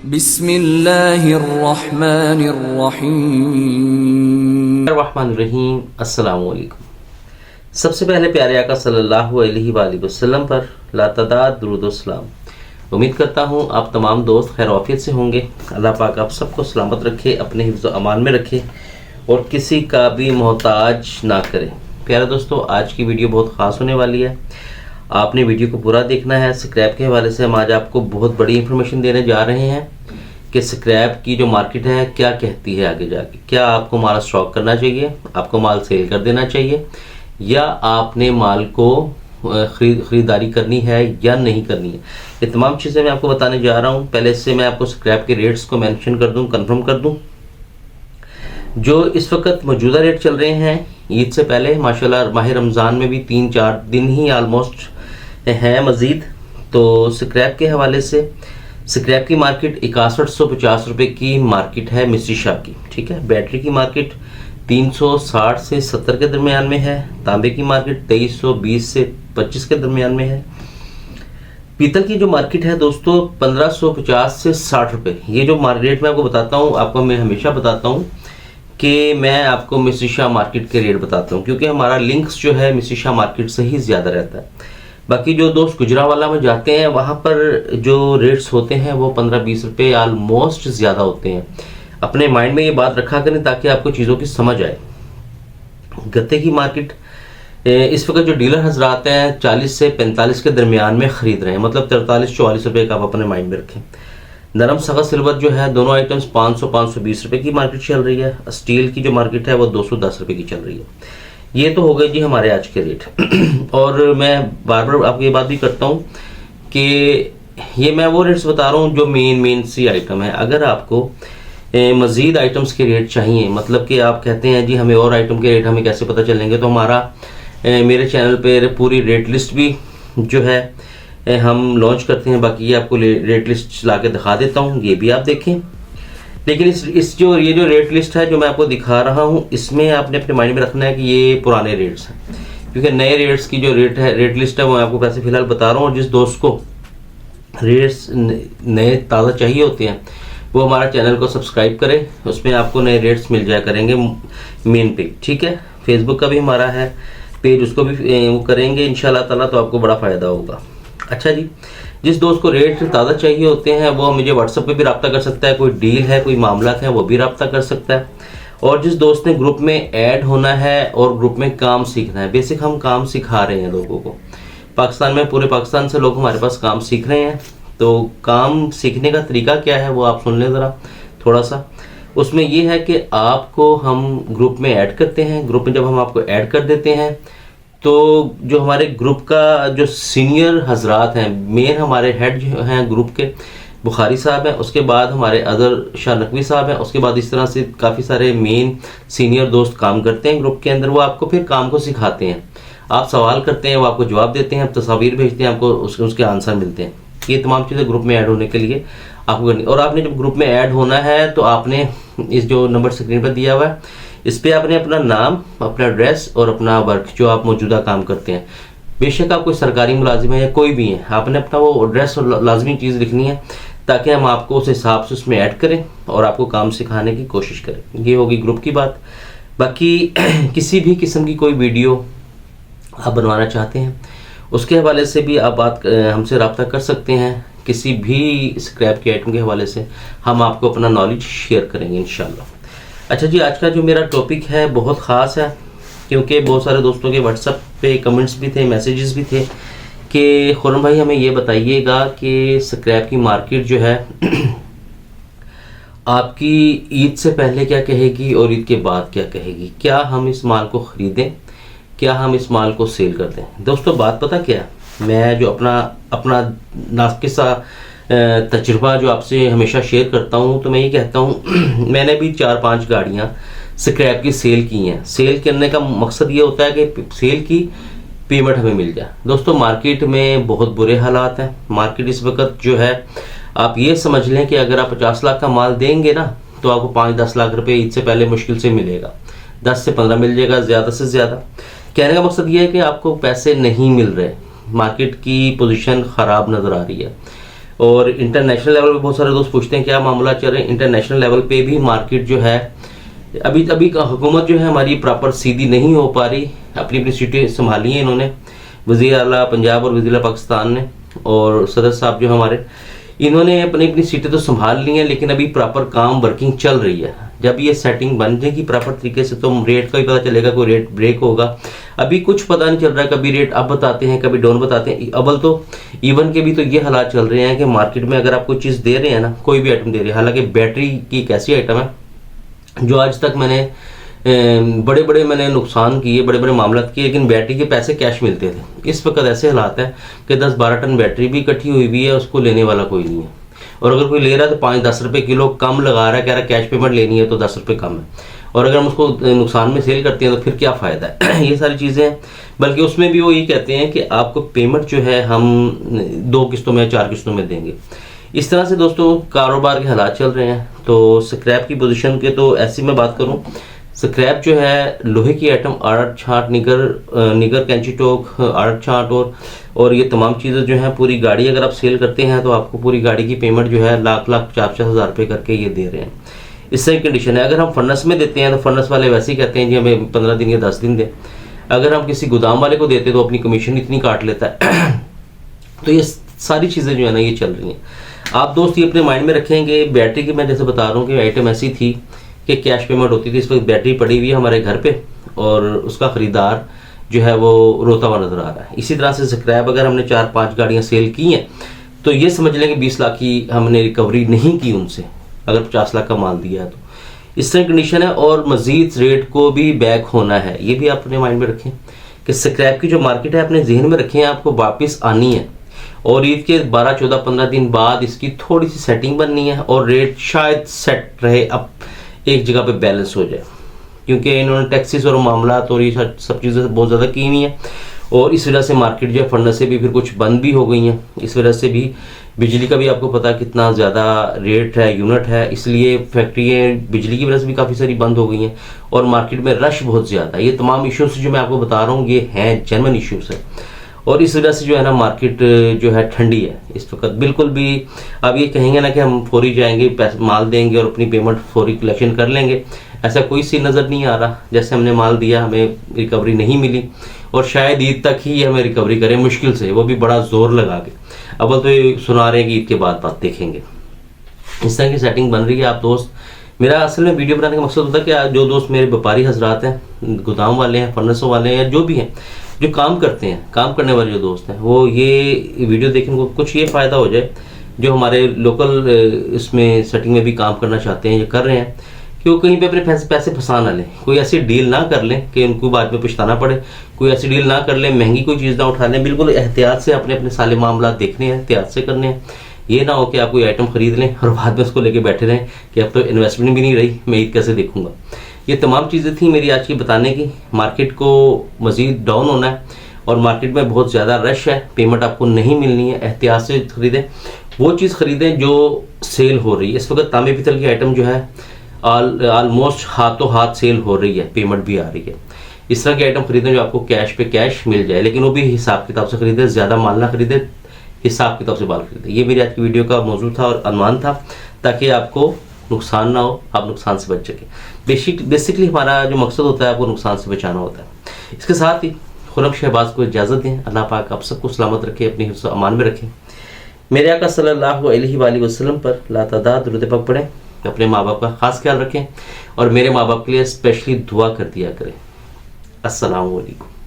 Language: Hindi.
बिस्मिल्लाहिर्रहमानिर्रहीम। अस्सलामु अलैकुम। सबसे पहले प्यारे आका सल्लल्लाहु अलैहि वसल्लम पर लातादाद दुरूद व सलाम। उम्मीद करता हूँ आप तमाम दोस्त खैर आफियत से होंगे। अल्लाह पाक आप सबको सलामत रखे, अपने हिफ्ज़ व अमान में रखे और किसी का भी मोहताज ना करे। प्यारे दोस्तों, आज की वीडियो बहुत ख़ास होने वाली है। आपने वीडियो को पूरा देखना है। स्क्रैप के हवाले से हम आज आपको बहुत बड़ी इंफॉर्मेशन देने जा रहे हैं कि स्क्रैप की जो मार्केट है क्या कहती है आगे जाके। क्या आपको माल स्टॉक करना चाहिए, आपको माल सेल कर देना चाहिए, या आपने माल को ख़रीदारी करनी है या नहीं करनी है। ये तमाम चीज़ें मैं आपको बताने जा रहा हूँ। पहले से मैं आपको स्क्रैप के रेट्स को मेंशन कर दूँ, कंफर्म कर दूँ। जो इस वक्त मौजूदा रेट चल रहे हैं ईद से पहले, माशाल्लाह माह रमज़ान में भी 3-4 दिन ही आलमोस्ट हैं मज़ीद। तो स्क्रैप के हवाले से स्क्रैप की मार्केट 6150 रुपये की मार्केट है मिस्री शाह की, ठीक है। बैटरी की मार्केट 360 से 70 के दरमियान में है। तांबे की मार्केट 2320 से 25 के दरमियान में है। पीतल की जो मार्केट है दोस्तों 1550 से 60 रुपये। ये जो रेट मैं आपको बताता हूँ, आपको मैं हमेशा बताता हूँ कि मैं आपको मिस्री शाह मार्केट के रेट बताता हूँ, क्योंकि हमारा लिंक्स जो है मिस्री शाह मार्केट से ही ज़्यादा रहता है। बाकी जो दोस्त गुजरावाला में जाते हैं वहाँ पर जो रेट्स होते हैं वो 15-20 रुपये आलमोस्ट ज़्यादा होते हैं। अपने माइंड में ये बात रखा करें ताकि आपको चीज़ों की समझ आए। गत्ते की मार्केट इस वक्त जो डीलर हजरात हैं 40 से 45 के दरमियान में ख़रीद रहे हैं, मतलब 43-44 रुपये का आप अपने माइंड में रखें। नरम सगा सिल्वर जो है दोनों आइटम्स 500-520 रुपये की मार्केट चल रही है। स्टील की जो मार्केट है वो 210 रुपये की चल रही है। ये तो हो गए जी हमारे आज के रेट। और मैं बार बार आपको ये बात भी करता हूँ कि ये मैं वो रेट्स बता रहा हूँ जो मेन सी आइटम है। अगर आपको मज़ीद आइटम्स के रेट चाहिए, मतलब कि आप कहते हैं जी हमें और आइटम के रेट हमें कैसे पता चलेंगे, तो हमारा मेरे चैनल पे पूरी रेट लिस्ट भी जो है हम लॉन्च करते हैं। बाकी ये आपको रेट लिस्ट ला के दिखा देता हूँ, ये भी आप देखें। लेकिन इस जो रेट लिस्ट है जो मैं आपको दिखा रहा हूँ, इसमें आपने अपने माइंड में रखना है कि ये पुराने रेट्स हैं, क्योंकि नए रेट्स की जो रेट लिस्ट है वो मैं आपको पैसे फिलहाल बता रहा हूँ। और जिस दोस्त को रेट्स नए ताज़ा चाहिए होते हैं वो हमारा चैनल को सब्सक्राइब करें, उसमें आपको नए रेट्स मिल जाया करेंगे मेन पे, ठीक है। फेसबुक का भी हमारा है पेज, उसको भी वो करेंगे इंशाल्लाह ताला, तो आपको बड़ा फ़ायदा होगा। अच्छा जी, जिस दोस्त को रेट ताज़ा चाहिए होते हैं वो मुझे व्हाट्सएप पे भी रब्ता कर सकता है। कोई डील है, कोई मामला है, वो भी रब्ता कर सकता है। और जिस दोस्त ने ग्रुप में ऐड होना है और ग्रुप में काम सीखना है, बेसिक हम काम सिखा रहे हैं लोगों को। पाकिस्तान में पूरे पाकिस्तान से लोग हमारे पास काम सीख रहे हैं। तो काम सीखने का तरीका क्या है वो आप सुन लें ज़रा थोड़ा सा। उसमें ये है कि आपको हम ग्रुप में ऐड करते हैं। ग्रुप में जब हम आपको ऐड कर देते हैं तो जो हमारे ग्रुप का जो सीनियर हजरात हैं, मेन हमारे हेड जो हैं ग्रुप के, बुखारी साहब हैं, उसके बाद हमारे अजहर शाह नकवी साहब हैं, उसके बाद इस तरह से काफ़ी सारे मेन सीनियर दोस्त काम करते हैं ग्रुप के अंदर। वो आपको फिर काम को सिखाते हैं। आप सवाल करते हैं, वो आपको जवाब देते हैं, आप तस्वीर भेजते हैं, आपको उसके आंसर मिलते हैं। ये तमाम चीज़ें ग्रुप में ऐड होने के लिए आपको करनी। और आपने जब ग्रुप में ऐड होना है तो आपने इस जो नंबर स्क्रीन पर दिया हुआ है इस पर आपने अपना नाम, अपना एड्रेस और अपना वर्क जो आप मौजूदा काम करते हैं, बेशक आप कोई सरकारी मुलाजिम है या कोई भी है, आपने अपना वो एड्रेस और लाजमी चीज़ लिखनी है ताकि हम आपको उस हिसाब से उसमें ऐड करें और आपको काम सिखाने की कोशिश करें। ये होगी ग्रुप की बात। बाकी किसी भी किस्म की कोई वीडियो आप बनवाना चाहते हैं उसके हवाले से भी आप बात हमसे रब्ता कर सकते हैं। किसी भी स्क्रैप के आइटम के हवाले से हम आपको अपना नॉलेज शेयर करेंगे इंशाल्लाह। अच्छा जी, आज का जो मेरा टॉपिक है बहुत ख़ास है, क्योंकि बहुत सारे दोस्तों के व्हाट्सएप पे कमेंट्स भी थे, मैसेजेस भी थे कि खुरम भाई हमें ये बताइएगा कि स्क्रैप की मार्केट जो है आपकी ईद से पहले क्या कहेगी और ईद के बाद क्या कहेगी। क्या हम इस माल को ख़रीदें, क्या हम इस माल को सेल कर दें। दोस्तों बात पता क्या है, मैं जो अपना नाकिसा तजुर्बा जो आपसे हमेशा शेयर करता हूँ, तो मैं ये कहता हूँ मैंने भी 4-5 गाड़ियाँ स्क्रैप की सेल की हैं। सेल करने का मकसद ये होता है कि सेल की पेमेंट हमें मिल जाए। दोस्तों मार्केट में बहुत बुरे हालात हैं। मार्केट इस वक्त जो है आप ये समझ लें कि अगर आप 50 लाख का माल देंगे ना तो आपको 5-10 लाख रुपए ईद से पहले मुश्किल से मिलेगा, 10 से 15 मिल जाएगा ज़्यादा से ज़्यादा। कहने का मकसद ये है कि आपको पैसे नहीं मिल रहे, मार्केट की पोजीशन ख़राब नज़र आ रही है। और इंटरनेशनल लेवल पे बहुत सारे दोस्त पूछते हैं क्या मामला चल रहे हैं। इंटरनेशनल लेवल पे भी मार्केट जो है अभी अभी हुकूमत जो है हमारी प्रॉपर सीधी नहीं हो पा रही। अपनी अपनी सीटें संभाली हैं इन्होंने, वज़ीर आला पंजाब और वज़ीर आला पाकिस्तान ने और सदर साहब जो हमारे, इन्होंने अपनी अपनी सीटें तो संभाल ली हैं, लेकिन अभी प्रॉपर काम वर्किंग चल रही है। जब ये सेटिंग बन जाएगी प्रॉपर तरीके से तो रेट का भी पता चलेगा, कोई रेट ब्रेक होगा। अभी कुछ पता नहीं चल रहा है, कभी रेट अप बताते हैं कभी डाउन बताते हैं। अव्वल तो ईवन के भी तो ये हालात चल रहे हैं कि मार्केट में अगर आप कोई चीज़ दे रहे हैं ना, कोई भी आइटम दे रहे हैं, हालांकि बैटरी की एक ऐसी आइटम है जो आज तक मैंने बड़े बड़े मैंने नुकसान किए, बड़े बड़े मामला किए, लेकिन बैटरी के पैसे कैश मिलते थे। इस वक्त ऐसे हालात हैं कि 10-12 टन बैटरी भी इकट्ठी हुई हुई है, उसको लेने वाला कोई नहीं है। और अगर कोई ले रहा है तो 5-10 रुपये किलो कम लगा रहा है, कह रहा है कैश पेमेंट लेनी है तो 10 रुपये कम है, और अगर हम उसको नुकसान में सेल करते हैं तो फिर क्या फ़ायदा है। ये सारी चीज़ें हैं। बल्कि उसमें भी वो ये कहते हैं कि आपको पेमेंट जो है हम 2 किस्तों में 4 किस्तों में देंगे। इस तरह से दोस्तों कारोबार के हालात चल रहे हैं। तो स्क्रैप की पोजीशन के तो ऐसी मैं बात करूं, स्क्रैप जो है लोहे की आइटम, आड़ट छाट, निगर कैंची टोक, आड़ट छाट और ये तमाम चीज़ें जो हैं, पूरी गाड़ी अगर आप सेल करते हैं तो आपको पूरी गाड़ी की पेमेंट जो है लाख 4-4 हज़ार रुपये करके ये दे रहे हैं। इस तरह की कंडीशन है। अगर हम फर्नेस में देते हैं तो फर्नेस वाले वैसे ही कहते हैं जी हमें 15 दिन या 10 दिन दें। अगर हम किसी गोदाम वाले को देते तो अपनी कमीशन इतनी काट लेता है। तो ये सारी चीज़ें जो है ना ये चल रही हैं। आप दोस्त ये अपने माइंड में रखेंगे। बैटरी की मैं जैसे बता रहा हूँ कि आइटम ऐसी थी कि कैश पेमेंट होती थी। इस वक्त बैटरी पड़ी हुई है हमारे घर पे और उसका ख़रीदार जो है वो रोता हुआ नज़र आ रहा है। इसी तरह से स्क्रैप अगर हमने 4-5 गाड़ियाँ सेल की हैं तो ये समझ लें कि 20 लाख की हमने रिकवरी नहीं की उनसे, अगर 50 लाख का माल दिया है तो। इस तरह कंडीशन है और मज़ीद रेट को भी बैक होना है। ये भी आप अपने माइंड में रखें कि स्क्रैप की जो मार्केट है अपने जहन में रखें, आपको वापस आनी है और ईद के 12, 14, 15 दिन बाद इसकी थोड़ी सी सेटिंग बननी है और रेट शायद सेट रहे, अब एक जगह पे बैलेंस हो जाए, क्योंकि इन्होंने टैक्सेस और मामला और ये सब चीज़ें बहुत ज़्यादा की हुई हैं और इस वजह से मार्केट जो है फंड से भी फिर कुछ बंद भी हो गई हैं। इस वजह से भी बिजली का भी आपको पता कितना ज़्यादा रेट है, यूनिट है, इसलिए फैक्ट्रियाँ बिजली की वजह से भी काफ़ी सारी बंद हो गई हैं और मार्केट में रश बहुत ज़्यादा है। ये तमाम इश्यूज़ जो मैं आपको बता रहा हूँ ये हैं जेन्युइन इश्यूज़ है और इस वजह से जो है ना मार्केट जो है ठंडी है इस वक्त। बिल्कुल भी अब ये कहेंगे ना कि हम फौरी जाएंगे, पैसे माल देंगे और अपनी पेमेंट फौरी कलेक्शन कर लेंगे, ऐसा कोई सी नज़र नहीं आ रहा। जैसे हमने माल दिया हमें रिकवरी नहीं मिली और शायद ईद तक ही हमें रिकवरी करें मुश्किल से, वो भी बड़ा जोर लगा के। अब तो ये सुना रहे हैं कि ईद के बाद बात देखेंगे। इस तरह की सेटिंग बन रही है। आप दोस्त, मेरा असल में वीडियो बनाने का मकसद होता है कि जो दोस्त मेरे व्यापारी हजरात हैं, गोदाम वाले हैं, फर्नेसों वाले हैं या जो भी हैं, जो काम करते हैं, काम करने वाले जो दोस्त हैं, वो ये वीडियो देखें को कुछ ये फ़ायदा हो जाए जो हमारे लोकल इसमें सेटिंग में भी काम करना चाहते हैं या कर रहे हैं, कि वो कहीं पे अपने पैसे फंसा ना लें, कोई ऐसी डील ना कर लें कि उनको बाद में पछताना पड़े, कोई ऐसी डील ना कर लें, महंगी कोई चीज़ ना उठा लें। बिल्कुल एहतियात से अपने अपने सारे मामला देखने हैं, एहतियात से करने हैं। ये ना हो कि आप कोई आइटम खरीद लें और बाद में उसको लेके बैठे रहें कि अब तो इन्वेस्टमेंट भी नहीं रही, मैं ईद कैसे देखूंगा। ये तमाम चीज़ें थी मेरी आज की बताने की। मार्केट को मज़ीद डाउन होना है और मार्केट में बहुत ज़्यादा रश है, पेमेंट आपको नहीं मिलनी है, एहतियात से खरीदें, वो चीज़ खरीदें जो सेल हो रही है। इस वक्त तांबे पीतल की आइटम जो है ऑलमोस्ट हाथों हाथ सेल हो रही है, पेमेंट भी आ रही है। इस तरह की आइटम खरीदें जो आपको कैश पे कैश मिल जाए, लेकिन वो भी हिसाब किताब से खरीदें, ज़्यादा माल ना खरीदें, हिसाब किताब से माल खरीदें। ये मेरी आज की वीडियो का मौजू था और अनुमान था, ताकि आपको नुकसान ना हो, आप नुकसान से बच सकें। बेसिकली हमारा जो मकसद होता है आपको नुकसान से बचाना होता है। इसके साथ ही खुरम शहबाज को इजाज़त दें। अल्लाह पाक आप सबको सलामत रखे, अपनी हिफ्ज़ अमान में रखें। मेरे आका सल्लल्लाहु अलैहि वसल्लम पर लातादाद दुरूद पाक पढ़ें, अपने माँ बाप का ख़ास ख्याल रखें और मेरे माँ बाप के लिए स्पेशली दुआ कर दिया करें। अस्सलामु अलैकुम।